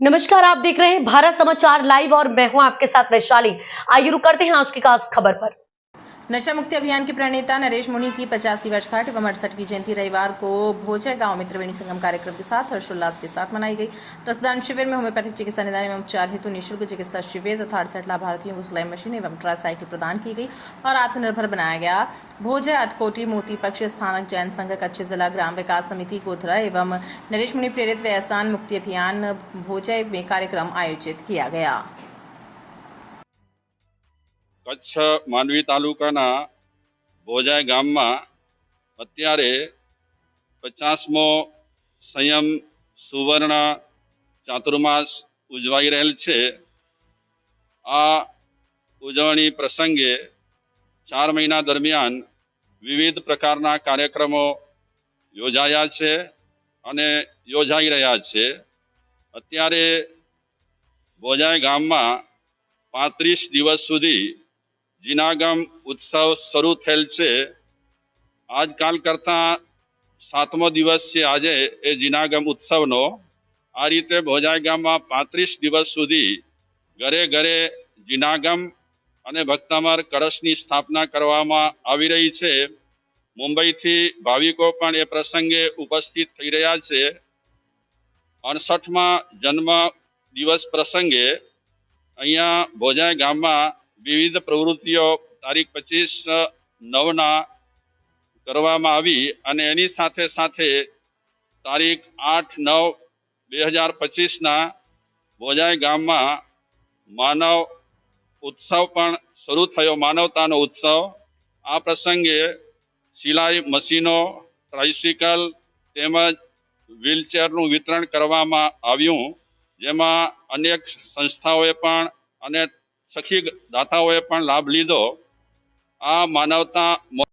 नमस्कार, आप देख रहे हैं भारत समाचार लाइव और मैं हूं आपके साथ वैशाली। आइए रुक करते हैं आज की खास खबर पर। नशा मुक्ति अभियान के प्रणेता नरेश मुनि की 50वीं वर्षगांठ एवं 68वीं जयंती रविवार को भोजे गांव में त्रिवेणी संगम कार्यक्रम के साथ हर्षोल्लास के साथ मनाई गई। रक्तदान शिविर में होम्योपैथिक चिकित्सा निदान एवं उपचार हेतु निःशुल्क चिकित्सा शिविर तथा 68 लाभार्थियों को सिलाई मशीन एवं ट्राईसाइकिल प्रदान की गई और आत्मनिर्भर बनाया गया। भोजे अधकोटी मोती पक्ष स्थानक जैन संघ कच्चे जिला ग्राम विकास समिति गोधरा एवं नरेश मुनि प्रेरित व्यसन मुक्ति अभियान भोजे में कार्यक्रम आयोजित किया गया। कच्छ मांडवी तालुकाना भोजाय गामમાં અત્યારે 50મો સંયમ સુવર્ણ ચાતુર્માસ ઉજવાઈ રહેલ છે। આ ઉજવણી પ્રસંગે 4 મહિના દરમિયાન વિવિધ પ્રકારના કાર્યક્રમો યોજાયા છે અને યોજાઈ રહ્યા છે। અત્યારે ભોજાય ગામમાં 35 દિવસ સુધી જીનાગમ उत्सव शुरू थेल छे। आजकाल करता 7मो दिवस छे आजे ए जीनागम उत्सवनो। आ रीते भोजाय गाममां 35 दिवस सुधी घरे घरे जीनागम अने भक्तामर कलशनी स्थापना करवामां आवी रही छे। मुंबईथी भाविको पण ए प्रसंगे उपस्थित थई रह्या छे। 68मा जन्म दिवस प्रसंगे अहींया भोजाय गाममां विविध प्रवृत्तिओ तारीख 25/9 करवामां आवी अने एनी साथे साथे तारीख 8/9/2025 भोजाय गाममां मानव उत्सव पण शुरू थयो, मानवतानो उत्सव। आ प्रसंगे सिलाई मशीनो, ट्राइसिकल तेमज व्हीलचेरनुं वितरण करवामां आव्युं, जेमां अनेक संस्थाओए पण अने सखी दाताओए पण लाभ लीधो। आ मानवता